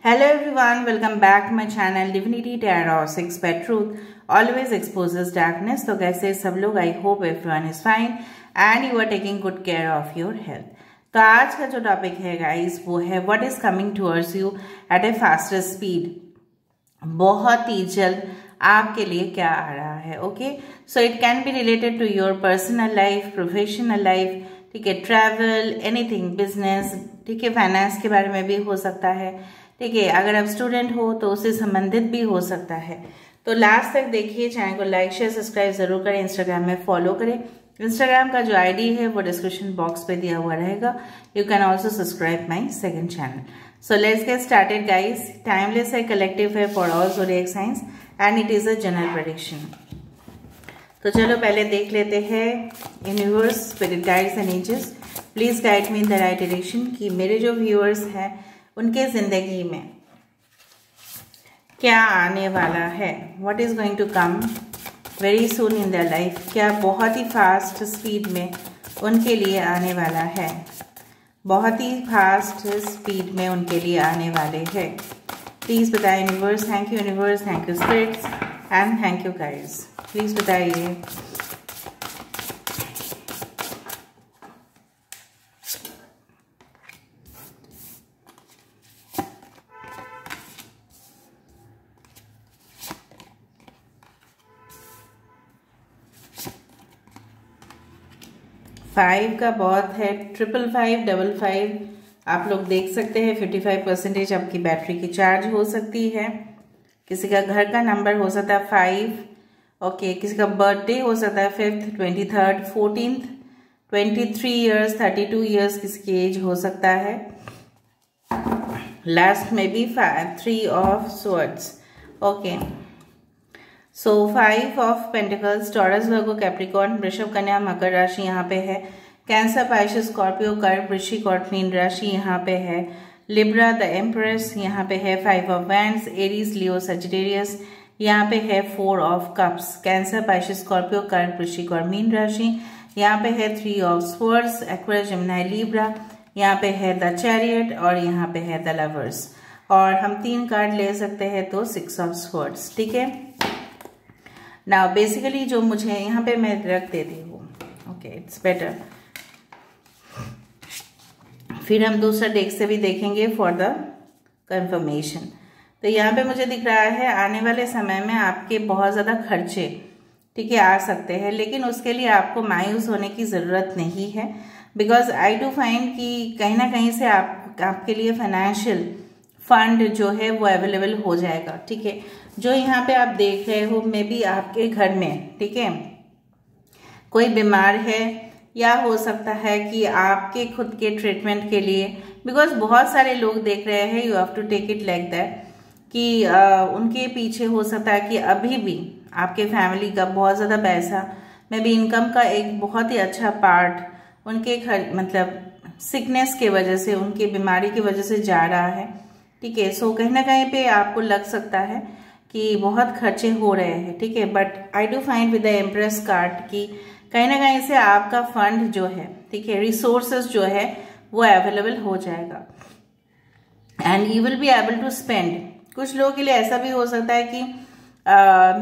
Hello everyone, welcome back to my channel Divinity Tarot 6 by Truth always exposes darkness. तो कैसे सब लोग? I hope everyone is fine and you are taking good care of your health. तो आज का जो topic है guys वो है what is coming towards you at a faster speed. बहुत ही जल्द आपके लिए क्या आ रहा है. Okay, so it can be related to your personal life, professional life, ठीक है, ट्रैवल, एनीथिंग, बिजनेस, ठीक है, फाइनेंस के बारे में भी हो सकता है. ठीक है, अगर आप स्टूडेंट हो तो उससे संबंधित भी हो सकता है. तो लास्ट तक देखिए, चैनल को लाइक शेयर सब्सक्राइब जरूर करें, इंस्टाग्राम में फॉलो करें. इंस्टाग्राम का जो आईडी है वो डिस्क्रिप्शन बॉक्स पे दिया हुआ रहेगा. You can also subscribe my second channel. So let's get started guys. Timeless है, कलेक्टिव है for all zodiac signs and it is a general prediction. तो चलो पहले देख लेते हैं universe, spirit guides and angels please guide me in the right direction कि मेरे जो व्यूअर्स हैं उनके जिंदगी में क्या आने वाला है. What is going to come very soon in their life. क्या बहुत ही फास्ट स्पीड में उनके लिए आने वाला है. बहुत ही फास्ट स्पीड में उनके लिए आने वाले हैं. प्लीज बताइए universe. Thank you universe, thank you spirits and thank you guides. Please बताइए. फाइव का बहुत है, 555, 55 आप लोग देख सकते हैं. 55% आपकी बैटरी की चार्ज हो सकती है. किसी का घर का नंबर हो सकता है 5. ओके, किसी का बर्थडे हो सकता है 5th, 23rd, 14th, 23 years, 32 years किसी की एज हो सकता है. लास्ट में भी 3 of swords. Okay, so 5 of pentacles, taurus, Virgo, Capricorn, वृषभ, कन्या, मकर राशि यहाँ पे है. कैंसर, पाइसेस, स्कॉर्पियो, कर्क, वृश्चिक और मीन राशि यहाँ पे है. लिब्रा, द एम्प्रेस यहाँ पे है. 5 of wands, Aries, Leo, Sagittarius यहाँ पे है. 4 of cups, cancer, Pisces, Scorpio, कर्क, वृश्चिक और मीन राशि यहाँ पे है. 3 of swords, Aquarius, Gemini, Libra यहाँ पे है. द चैरियट और यहाँ पे है द लवर्स. और हम 3 कार्ड ले सकते हैं तो 6 ऑफ स्वर्ड्स. ठीक है, नाउ बेसिकली जो मुझे यहाँ पे मैं रख देती हूँ. Okay, it's better. फिर हम दूसरा डेक से भी देखेंगे फॉर द कंफर्मेशन. तो यहाँ पे मुझे दिख रहा है आने वाले समय में आपके बहुत ज़्यादा खर्चे, ठीक है, आ सकते हैं. लेकिन उसके लिए आपको मायूस होने की ज़रूरत नहीं है. बिकॉज आई डू फाइंड कि कहीं ना कहीं से आपके लिए फाइनेंशियल फंड जो है वो अवेलेबल हो जाएगा. ठीक है, जो यहाँ पे आप देख रहे हो मे बी आपके घर में, ठीक है, कोई बीमार है या हो सकता है कि आपके खुद के ट्रीटमेंट के लिए, बिकॉज बहुत सारे लोग देख रहे हैं, you have to take it like that कि उनके पीछे हो सकता है कि अभी भी आपके फैमिली का बहुत ज़्यादा पैसा, मे बी इनकम का एक बहुत ही अच्छा पार्ट उनके मतलब सिकनेस के वजह से, उनकी बीमारी की वजह से जा रहा है. ठीक है, सो कहीं ना कहीं पे आपको लग सकता है कि बहुत खर्चे हो रहे हैं. ठीक है, but I do find with the empress card कि कहीं ना कहीं से आपका फंड जो है, ठीक है, रिसोर्सेस जो है वो अवेलेबल हो जाएगा and you will be able to spend. कुछ लोगों के लिए ऐसा भी हो सकता है कि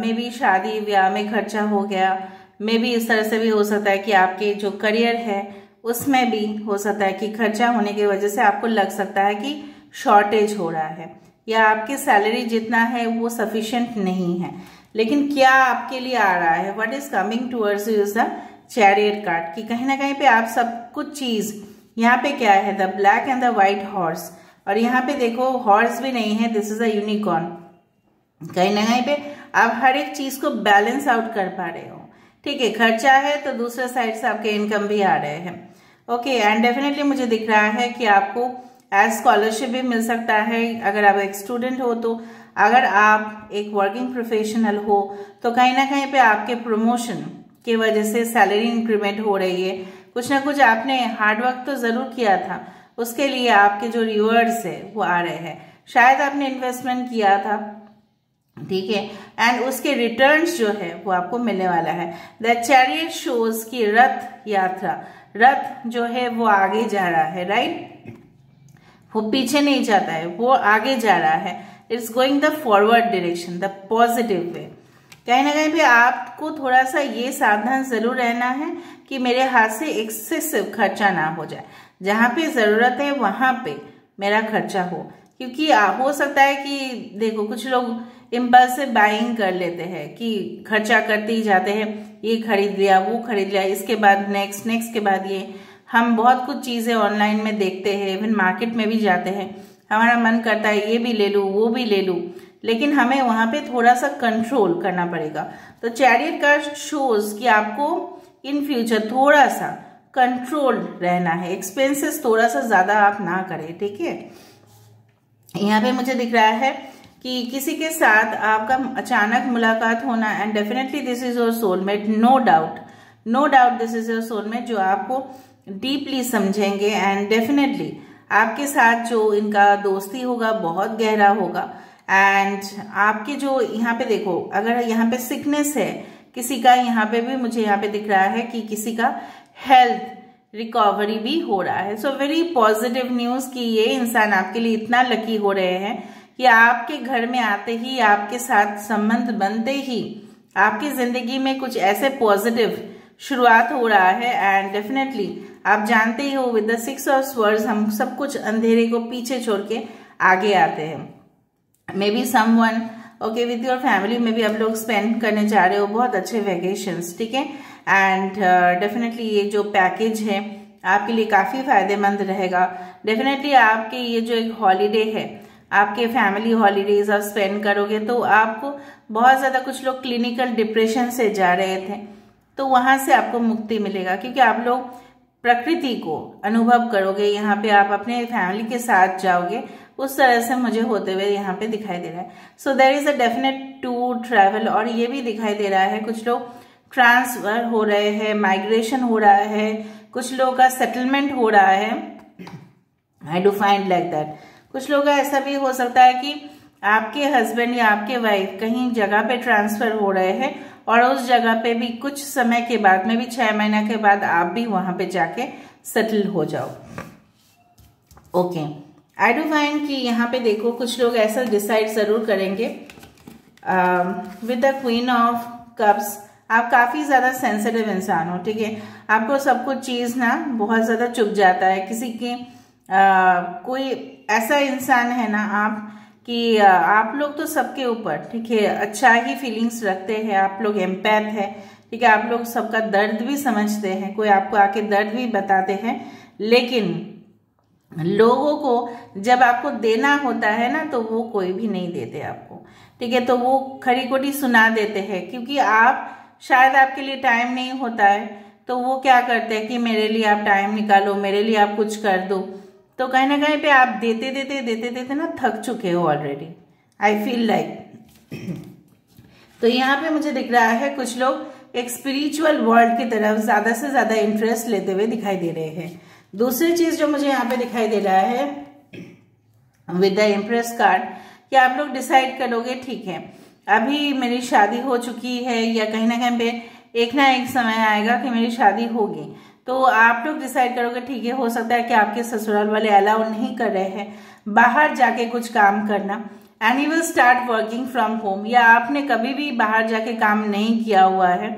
मे बी शादी ब्याह में खर्चा हो गया. मे बी इस तरह से भी हो सकता है कि आपके जो करियर है उसमें भी हो सकता है कि खर्चा होने की वजह से आपको लग सकता है कि शॉर्टेज हो रहा है या आपकी सैलरी जितना है वो सफिशिएंट नहीं है. लेकिन क्या आपके लिए आ रहा है, what is coming towards you is the chariot card, कि कहीं ना कहीं पे आप सब कुछ चीज, यहाँ पे क्या है, the black and the white horse, और यहाँ पे देखो हॉर्स भी नहीं है, दिस इज अ यूनिकॉर्न. कहीं ना कहीं पे आप हर एक चीज को बैलेंस आउट कर पा रहे हो. ठीक है, खर्चा है तो दूसरे साइड से आपके इनकम भी आ रहे हैं. ओके, एंड डेफिनेटली मुझे दिख रहा है कि आपको एज स्कॉलरशिप भी मिल सकता है अगर आप एक स्टूडेंट हो. तो अगर आप एक वर्किंग प्रोफेशनल हो तो कहीं ना कहीं पे आपके प्रमोशन की वजह से सैलरी इंक्रीमेंट हो रही है. कुछ ना कुछ आपने हार्डवर्क तो जरूर किया था, उसके लिए आपके जो रिवॉर्ड्स है वो आ रहे हैं. शायद आपने इन्वेस्टमेंट किया था, ठीक है, एंड उसके रिटर्न्स जो है वो आपको मिलने वाला है. द चैरियट शोज की रथ यात्रा, रथ जो है वो आगे जा रहा है, राइट. वो पीछे नहीं जाता है, वो आगे जा रहा है। It's going the forward direction, the positive way. कहीं ना कहीं पे आपको थोड़ा सा ये सावधान जरूर रहना है कि मेरे हाथ से एक्सेसिव खर्चा ना हो जाए, जहां पे जरूरत है वहां पे मेरा खर्चा हो। क्योंकि हो सकता है कि देखो कुछ लोग इम्पल्सिव बाइंग कर लेते हैं कि खर्चा करते ही जाते हैं, ये खरीद लिया, वो खरीद लिया, इसके बाद नेक्स्ट के बाद ये। हम बहुत कुछ चीजें ऑनलाइन में देखते हैं, इवन मार्केट में भी जाते हैं, हमारा मन करता है ये भी ले लूं, वो भी ले लूं, लेकिन हमें वहां पे थोड़ा सा कंट्रोल करना पड़ेगा। तो चैरियट कार्ड शोज कि आपको इन फ्यूचर थोड़ा सा कंट्रोल रहना है, एक्सपेंसेस थोड़ा सा ज्यादा आप ना करें, ठीक है। यहाँ पे मुझे दिख रहा है कि किसी के साथ आपका अचानक मुलाकात होना, and definitely this is your soulmate, no doubt this is your soulmate, जो आपको डीपली समझेंगे एंड डेफिनेटली आपके साथ जो इनका दोस्ती होगा बहुत गहरा होगा। एंड आपके जो यहाँ पे देखो, अगर यहाँ पे सिकनेस है किसी का, यहाँ पे भी मुझे यहाँ पे दिख रहा है कि किसी का हेल्थ रिकवरी भी हो रहा है। सो वेरी पॉजिटिव न्यूज कि ये इंसान आपके लिए इतना लकी हो रहे हैं कि आपके घर में आते ही, आपके साथ संबंध बनते ही आपकी जिंदगी में कुछ ऐसे पॉजिटिव शुरुआत हो रहा है। एंड डेफिनेटली आप जानते ही हो विद द 6 ऑफ स्वर्ड्स हम सब कुछ अंधेरे को पीछे छोड़ के आगे आते हैं। May be someone okay with your family में भी आप लोग स्पेंड करने जा रहे हो बहुत अच्छे वेकेशंस, ठीक है। एंड डेफिनेटली ये जो पैकेज है आपके लिए काफी फायदेमंद रहेगा। डेफिनेटली आपके ये जो एक हॉलीडे है, आपके फैमिली हॉलीडेज आप स्पेंड करोगे तो आपको बहुत ज्यादा, कुछ लोग क्लिनिकल डिप्रेशन से जा रहे थे तो वहां से आपको मुक्ति मिलेगा, क्योंकि आप लोग प्रकृति को अनुभव करोगे, यहाँ पे आप अपने फैमिली के साथ जाओगे, उस तरह से मुझे होते हुए यहाँ पे दिखाई दे रहा है। So there is a definite to travel, और ये भी दिखाई दे रहा है कुछ लोग ट्रांसफर हो रहे हैं, माइग्रेशन हो रहा है, कुछ लोगों का सेटलमेंट हो रहा है। आई डू फाइंड लाइक दैट। कुछ लोगों का ऐसा भी हो सकता है कि आपके हस्बैंड या आपके वाइफ कहीं जगह पे ट्रांसफर हो रहे हैं और उस जगह पे भी कुछ समय के बाद में भी 6 महीना के बाद आप भी वहां पे जाके सेटल हो जाओ। ओके, आई डू फाइंड कि यहाँ पे देखो कुछ लोग ऐसा डिसाइड जरूर करेंगे with the queen of cups. आप काफी ज्यादा सेंसिटिव इंसान हो, ठीक है। आपको सब कुछ चीज ना बहुत ज्यादा चुभ जाता है। किसी की कोई ऐसा इंसान है ना आप कि आप लोग तो सबके ऊपर, ठीक है, अच्छा ही फीलिंग्स रखते हैं, आप लोग एम्पैथ है, ठीक है, आप लोग सबका दर्द भी समझते हैं, कोई आपको आके दर्द भी बताते हैं, लेकिन लोगों को जब आपको देना होता है ना तो वो कोई भी नहीं देते आपको, ठीक है। तो वो खरी खोटी सुना देते हैं, क्योंकि आप शायद आपके लिए टाइम नहीं होता है तो वो क्या करते हैं कि मेरे लिए आप टाइम निकालो, मेरे लिए आप कुछ कर दो। तो कहीं ना कहीं पे आप देते देते ना थक चुके हो ऑलरेडी, आई फील लाइक। तो यहाँ पे मुझे दिख रहा है कुछ लोग एक स्पिरिचुअल वर्ल्ड की तरफ ज्यादा से ज्यादा इंटरेस्ट लेते हुए दिखाई दे रहे हैं। दूसरी चीज जो मुझे यहाँ पे दिखाई दे रहा है विद द एम्प्रेस कार्ड, कि आप लोग डिसाइड करोगे ठीक है अभी मेरी शादी हो चुकी है, या कहीं ना कहीं पे एक ना एक समय आएगा कि मेरी शादी होगी, तो आप लोग डिसाइड करोगे ठीक है, हो सकता है कि आपके ससुराल वाले अलाउ नहीं कर रहे हैं बाहर जाके कुछ काम करना, and you will start working from home, या आपने कभी भी बाहर जाके काम नहीं किया हुआ है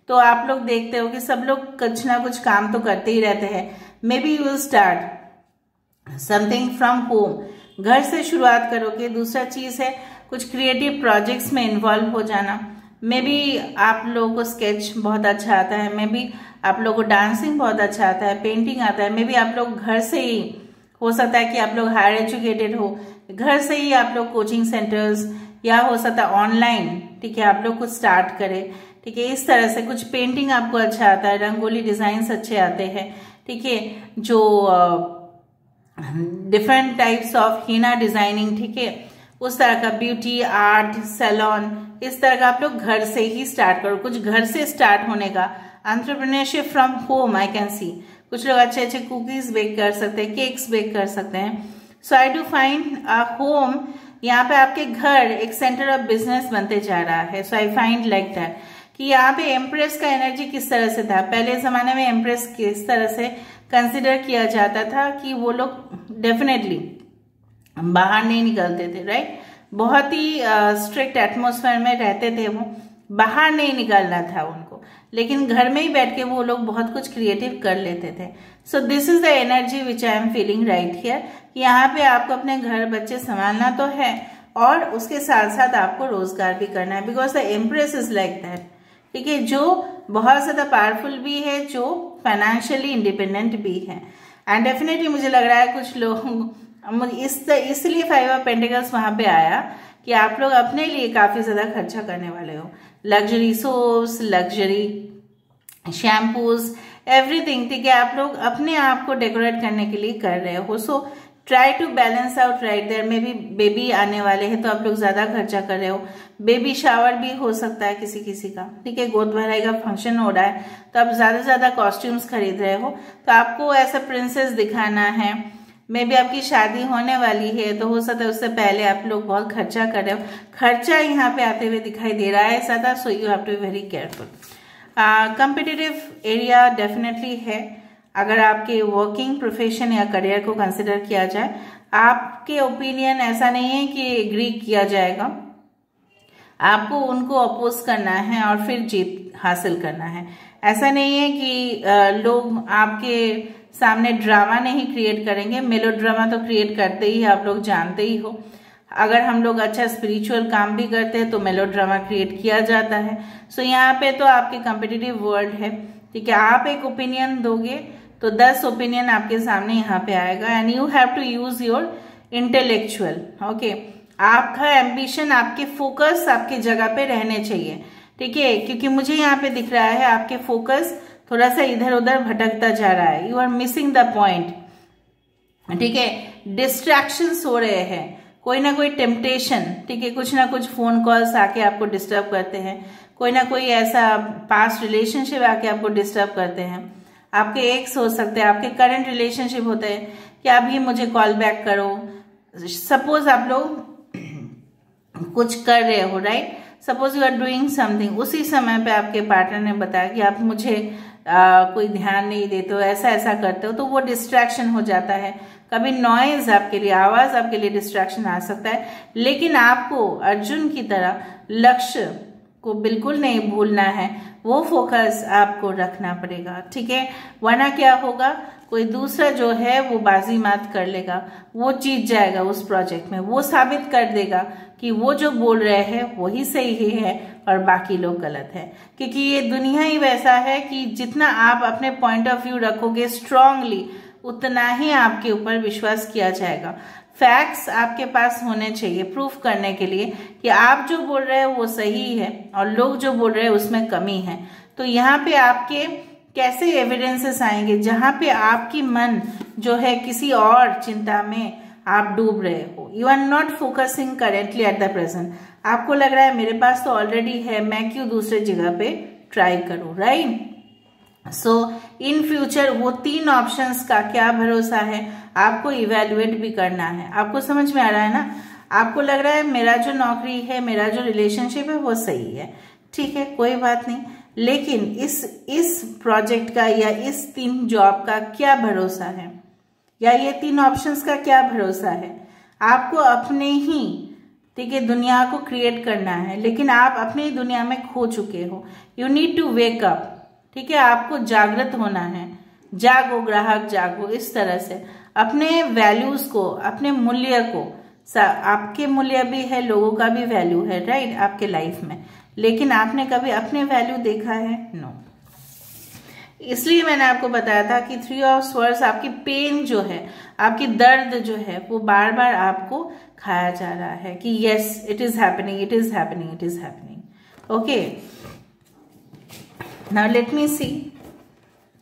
तो आप लोग देखते हो कि सब लोग कुछ ना कुछ काम तो करते ही रहते हैं। May be you will start something from home, घर से शुरुआत करोगे। दूसरा चीज है कुछ क्रिएटिव प्रोजेक्ट्स में इन्वॉल्व हो जाना। मे बी आप लोगों को स्केच बहुत अच्छा आता है, मे बी आप लोगों को डांसिंग बहुत अच्छा आता है, पेंटिंग आता है, मे बी आप लोग घर से ही, हो सकता है कि आप लोग हायर एजुकेटेड हो, घर से ही आप लोग कोचिंग सेंटर्स, या हो सकता है ऑनलाइन, ठीक है, आप लोग कुछ स्टार्ट करें, ठीक है। इस तरह से कुछ पेंटिंग आपको अच्छा आता है, रंगोली डिजाइन अच्छे आते हैं, ठीक है, जो different types of henna designing, ठीक है, उस तरह का ब्यूटी आर्ट सैलून, इस तरह का आप लोग घर से ही स्टार्ट करो। कुछ घर से स्टार्ट होने का entrepreneurship from home I can see. कुछ लोग अच्छे अच्छे कुकीज बेक कर सकते हैं, केक्स बेक कर सकते हैं। So I do find a home, यहाँ पे आपके घर एक सेंटर ऑफ बिजनेस बनते जा रहा है। सो आई फाइंड लाइक दैट कि यहाँ पे एम्प्रेस का एनर्जी किस तरह से था। पहले जमाने में एम्प्रेस किस तरह से कंसिडर किया जाता था कि वो लोग डेफिनेटली बाहर नहीं निकलते थे, राइट। बहुत ही स्ट्रिक्ट एटमॉस्फेयर में रहते थे, वो बाहर नहीं निकलना था उनको, लेकिन घर में ही बैठ के वो लोग बहुत कुछ क्रिएटिव कर लेते थे। So this is the energy which I am feeling right here. यहाँ पे आपको अपने घर बच्चे संभालना तो है और उसके साथ साथ आपको रोजगार भी करना है, because the empress is like that, ठीक है, जो बहुत ज्यादा पावरफुल भी है, जो फाइनेंशियली इंडिपेंडेंट भी है। एंड डेफिनेटली मुझे लग रहा है कुछ लोग इसलिए 5 ऑफ पेंटिकल्स वहां पे आया कि आप लोग अपने लिए काफी ज्यादा खर्चा करने वाले हो, luxury soaps, luxury shampoos, everything, ठीक है, आप लोग अपने आप को डेकोरेट करने के लिए कर रहे हो। So try to balance out, right there में भी बेबी आने वाले हैं तो आप लोग ज्यादा खर्चा कर रहे हो, बेबी शावर भी हो सकता है किसी किसी का, ठीक है, गोद भराई का फंक्शन हो रहा है तो आप ज्यादा से ज्यादा कॉस्ट्यूम्स खरीद रहे हो, तो आपको ऐसा प्रिंसेस दिखाना है, मे बी आपकी शादी होने वाली है तो हो सकता है उससे पहले आप लोग बहुत खर्चा कर रहे हो, खर्चा यहाँ पे आते हुए दिखाई दे रहा है ज्यादा। So you have to be very careful. Competitive area definitely है, अगर आपके वर्किंग प्रोफेशन या करियर को कंसिडर किया जाए, आपके ओपिनियन ऐसा नहीं है कि एग्री किया जाएगा, आपको उनको अपोज करना है और फिर जीत हासिल करना है। ऐसा नहीं है कि लोग आपके सामने ड्रामा नहीं क्रिएट करेंगे, मेलो ड्रामा तो क्रिएट करते ही, आप लोग जानते ही हो। अगर हम लोग अच्छा स्पिरिचुअल काम भी करते हैं तो मेलो ड्रामा क्रिएट किया जाता है। सो यहाँ पे तो आपके कॉम्पिटिटिव वर्ल्ड है, ठीक है, आप एक ओपिनियन दोगे तो 10 ओपिनियन आपके सामने यहाँ पे आएगा and you have to use your intellectual, okay, आपका एम्बिशन, आपके फोकस आपकी जगह पे रहने चाहिए, ठीक है, क्योंकि मुझे यहाँ पे दिख रहा है आपके फोकस थोड़ा सा इधर उधर भटकता जा रहा है, you are missing the point, ठीक है, डिस्ट्रैक्शंस हो रहे हैं, कोई ना कोई टेम्पटेशन, ठीक है, कुछ ना कुछ फोन कॉल्स आके आपको डिस्टर्ब करते हैं, कोई ना कोई ऐसा पास्ट रिलेशनशिप आके आपको डिस्टर्ब करते हैं, आपके एक्स हो सकते हैं, आपके करंट रिलेशनशिप होते हैं कि अभी मुझे कॉल बैक करो। सपोज आप लोग कुछ कर रहे हो, right, suppose you are doing something, उसी समय पे आपके पार्टनर ने बताया कि आप मुझे कोई ध्यान नहीं देते हो, ऐसा ऐसा करते हो, तो वो डिस्ट्रैक्शन हो जाता है। कभी नॉइज आपके लिए, आवाज आपके लिए डिस्ट्रैक्शन आ सकता है, लेकिन आपको अर्जुन की तरह लक्ष्य को बिल्कुल नहीं भूलना है, वो फोकस आपको रखना पड़ेगा, ठीक है, वरना क्या होगा, कोई दूसरा जो है वो बाजी मात कर लेगा, वो जीत जाएगा उस प्रोजेक्ट में, वो साबित कर देगा कि वो जो बोल रहे हैं वही सही है और बाकी लोग गलत है। क्योंकि ये दुनिया ही वैसा है कि जितना आप अपने पॉइंट ऑफ व्यू रखोगे स्ट्रांगली, उतना ही आपके ऊपर विश्वास किया जाएगा। फैक्ट्स आपके पास होने चाहिए प्रूफ करने के लिए कि आप जो बोल रहे हो वो सही है और लोग जो बोल रहे हैं उसमें कमी है। तो यहाँ पे आपके कैसे एविडेंसेस आएंगे, जहां पे आपकी मन जो है किसी और चिंता में आप डूब रहे हो, you are not focusing currently at the present, आपको लग रहा है मेरे पास तो ऑलरेडी है, मैं क्यों दूसरे जगह पे ट्राई करूं, राइट। सो इन फ्यूचर वो 3 ऑप्शंस का क्या भरोसा है, आपको इवेल्युएट भी करना है। आपको समझ में आ रहा है ना, आपको लग रहा है मेरा जो नौकरी है, मेरा जो रिलेशनशिप है वो सही है, ठीक है, कोई बात नहीं, लेकिन इस प्रोजेक्ट का या इस 3 जॉब का क्या भरोसा है, या ये 3 ऑप्शंस का क्या भरोसा है। आपको अपने ही, ठीक है, दुनिया को क्रिएट करना है, लेकिन आप अपनी दुनिया में खो चुके हो। You need to wake up, ठीक है, आपको जागृत होना है, जागो ग्राहक जागो, इस तरह से अपने वैल्यूज को, अपने मूल्य को, आपके मूल्य भी है, लोगों का भी वैल्यू है, राइट, आपके लाइफ में, लेकिन आपने कभी अपने वैल्यू देखा है? नो। इसलिए मैंने आपको बताया था कि 3 ऑफ स्वर्ड्स आपकी पेन जो है, आपकी दर्द जो है, वो बार बार आपको खाया जा रहा है कि yes it is happening, it is happening, it is happening. Okay, now let me see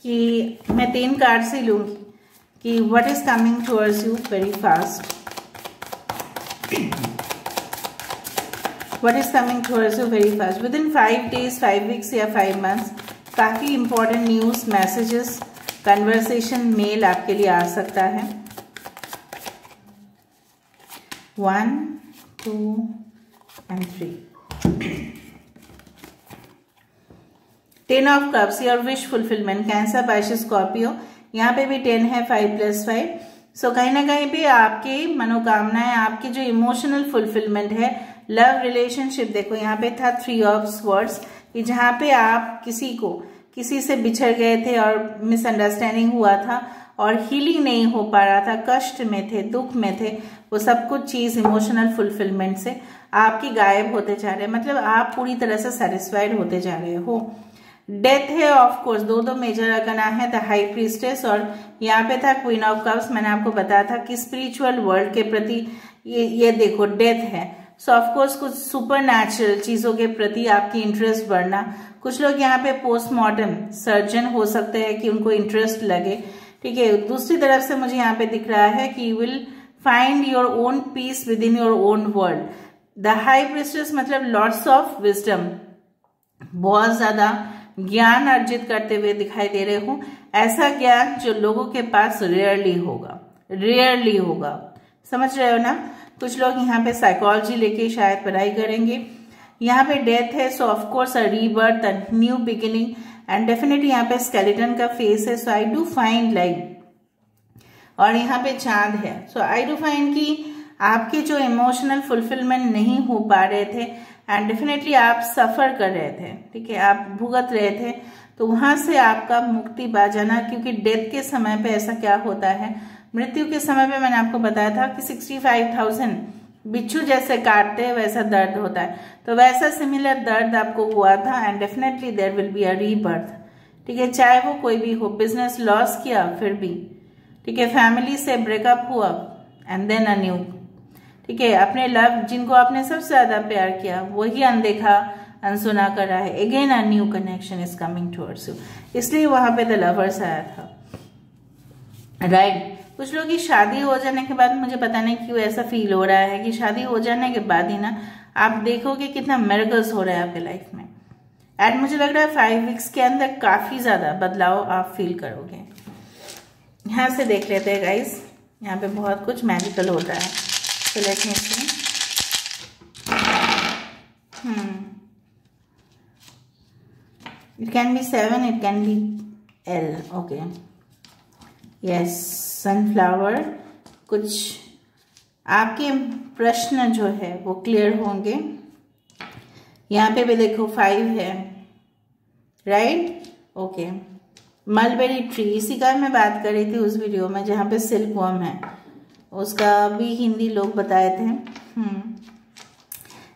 कि मैं 3 कार्ड से लूंगी कि what is coming towards you very fast, what is coming towards you very fast with in 5 days, 5 weeks या 5 months। काफी important news, messages, conversation, mail आपके लिए आ सकता है। 1, 2 and 3। 10 of Cups, your wish fulfilment, cancer, Pisces, Scorpio, यहाँ पे भी 10 है, 5 + 5, सो कहीं ना कहीं पे आपकी मनोकामनाएं, आपकी जो इमोशनल फुलफिलमेंट है, लव रिलेशनशिप, देखो यहाँ पे था 3 ऑफ स्वर्ड्स कि जहाँ पे आप किसी से बिछड़ गए थे और मिसअंडरस्टैंडिंग हुआ था और हीलिंग नहीं हो पा रहा था, कष्ट में थे, दुख में थे, वो सब कुछ चीज इमोशनल फुलफिलमेंट से आपकी गायब होते जा रहे हैं, मतलब आप पूरी तरह से सेटिस्फाइड होते जा रहे हो। डेथ है ऑफ कोर्स, दो मेजर अगना है, द हाई प्रीस्टेस और यहाँ पे था क्वीन ऑफ कप्स। मैंने आपको बताया था कि स्पिरिचुअल वर्ल्ड के प्रति ये देखो डेथ है। सो ऑफ कोर्स कुछ सुपर नेचुरल चीजों के प्रति आपकी इंटरेस्ट बढ़ना। कुछ लोग यहाँ पे पोस्टमार्टम सर्जन हो सकते हैं कि उनको इंटरेस्ट लगे, ठीक है। दूसरी तरफ से मुझे यहाँ पे दिख रहा है कि you will find your own peace with in your own world. The high priestess मतलब लॉट्स ऑफ विजडम, बहुत ज्यादा ज्ञान अर्जित करते हुए दिखाई दे रहे हो। ऐसा ज्ञान जो लोगों के पास रेयरली होगा, समझ रहे हो ना। कुछ लोग यहाँ पे साइकोलॉजी लेके शायद पढ़ाई करेंगे। यहाँ पे डेथ है, सो of course a rebirth, a new beginning and definitely यहाँ पे स्केलेटन का फेस है। सो आई डू फाइंड लाइक, और यहाँ पे चांद है। सो आई डू फाइंड कि आपके जो इमोशनल फुलफिलमेंट नहीं हो पा रहे थे एंड डेफिनेटली आप सफर कर रहे थे, ठीक है, आप भुगत रहे थे, तो वहां से आपका मुक्ति पा जाना। क्योंकि डेथ के समय पे ऐसा क्या होता है, मृत्यु के समय पे मैंने आपको बताया था कि 65,000 बिच्छू जैसे काटते हैं वैसा दर्द होता है, तो वैसा सिमिलर दर्द आपको हुआ था and definitely there will be a rebirth, ठीक है। चाहे वो कोई भी हो, बिजनेस लॉस किया फिर भी, ठीक है, फैमिली से ब्रेकअप हुआ एंड देन अ न्यू, ठीक है, अपने लव जिनको आपने सबसे ज्यादा प्यार किया वही अनदेखा अनसुना कर रहा है, again a new connection is coming towards you, इसलिए वहां पे द लवर्स आया था, राइट। कुछ लोग की शादी हो जाने के बाद, मुझे पता नहीं क्यों ऐसा फील हो रहा है कि शादी हो जाने के बाद ही ना आप देखोगे कितना मिरेकल्स हो रहा है आपके लाइफ में, एंड मुझे लग रहा है 5 वीक्स के अंदर काफी ज्यादा बदलाव आप फील करोगे। यहाँ से देख लेते हैं गाइस, यहाँ पे बहुत कुछ मैजिकल होता है। So let me see. It can be 7, it can be L. Okay. Yes, sunflower. कुछ आपके प्रश्न जो है वो क्लियर होंगे। यहाँ पे भी देखो 5 है, राइट, ओके। मलबेरी ट्री, इसी का मैं बात कर रही थी उस वीडियो में जहाँ पे सिल्क वर्म है, उसका भी हिंदी लोग बताए थे।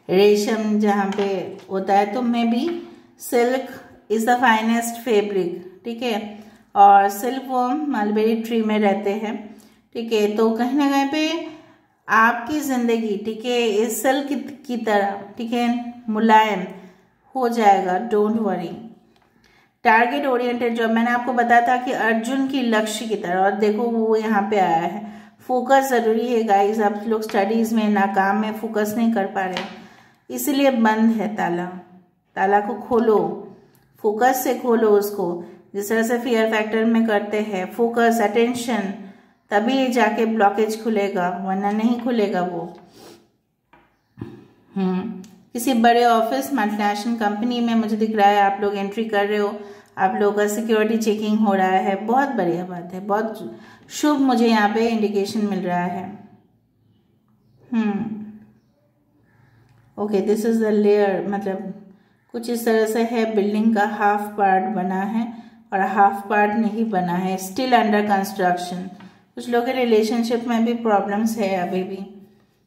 रेशम जहाँ पे होता है, तो may be silk is the finest fabric, ठीक है, और सिल्क वर्म मलबेरी ट्री में रहते हैं, ठीक है। तो कहीं ना कहीं पे आपकी जिंदगी, ठीक है, इस सिल्क की तरह, ठीक है, मुलायम हो जाएगा, don't worry. Target oriented job, मैंने आपको बताया था कि अर्जुन की लक्ष्य की तरह, और देखो वो यहाँ पे आया है। फोकस जरूरी है गाइस, आप लोग स्टडीज में नाकाम में फोकस नहीं कर पा रहे, इसलिए बंद है ताला। ताला को खोलो, फोकस से खोलो उसको, जिस तरह से फियर फैक्टर में करते हैं, फोकस अटेंशन, तभी जाके ब्लॉकेज खुलेगा, वरना नहीं खुलेगा वो। किसी बड़े ऑफिस मल्टीनेशनल कंपनी में मुझे दिख रहा है आप लोग एंट्री कर रहे हो, आप लोगों का सिक्योरिटी चेकिंग हो रहा है, बहुत बढ़िया बात है, बहुत शुभ मुझे यहाँ पे इंडिकेशन मिल रहा है। Okay, this is the layer, मतलब कुछ इस तरह से है, बिल्डिंग का हाफ पार्ट बना है और हाफ पार्ट नहीं बना है, स्टिल अंडर कंस्ट्रक्शन। कुछ लोगों के रिलेशनशिप में भी प्रॉब्लम्स है, अभी भी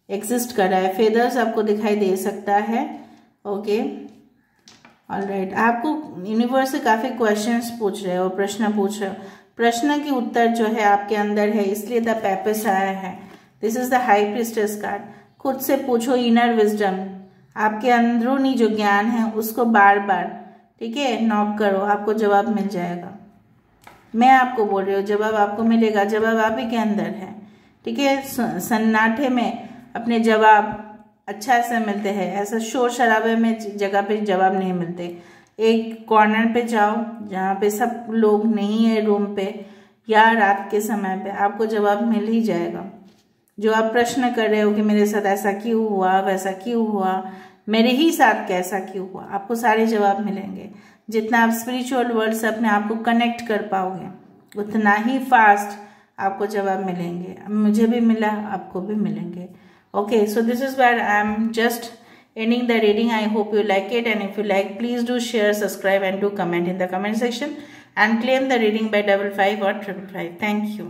एग्जिस्ट कर रहा है। फेदर्स आपको दिखाई दे सकता है, ओके, ऑलराइट। आपको यूनिवर्स से काफी क्वेश्चंस पूछ रहे हो, प्रश्न पूछ रहे हो, प्रश्न की उत्तर जो है आपके अंदर है, इसलिए द पेपिस आया है। This is the high priestess card. खुद से पूछो, इनर विजडम, आपके अंदरूनी जो ज्ञान है उसको बार बार, ठीक है, नॉक करो, आपको जवाब मिल जाएगा। मैं आपको बोल रही हूँ, जवाब आपको मिलेगा, जवाब आप ही के अंदर है, ठीक है। सन्नाटे में अपने जवाब अच्छा से मिलते हैं, ऐसा शोर शराबे में जगह पे जवाब नहीं मिलते। एक कॉर्नर पे जाओ जहाँ पे सब लोग नहीं है रूम पे, या रात के समय पे, आपको जवाब मिल ही जाएगा। जो आप प्रश्न कर रहे हो कि मेरे साथ ऐसा क्यों हुआ, वैसा क्यों हुआ, मेरे ही साथ कैसा क्यों हुआ, आपको सारे जवाब मिलेंगे। जितना आप स्पिरिचुअल वर्ल्ड से अपने आप को कनेक्ट कर पाओगे, उतना ही फास्ट आपको जवाब मिलेंगे। मुझे भी मिला, आपको भी मिलेंगे। Okay, so this is where I am just ending the reading. I hope you like it, and if you like, please do share, subscribe, and do comment in the comment section and claim the reading by 55 or 555. Thank you.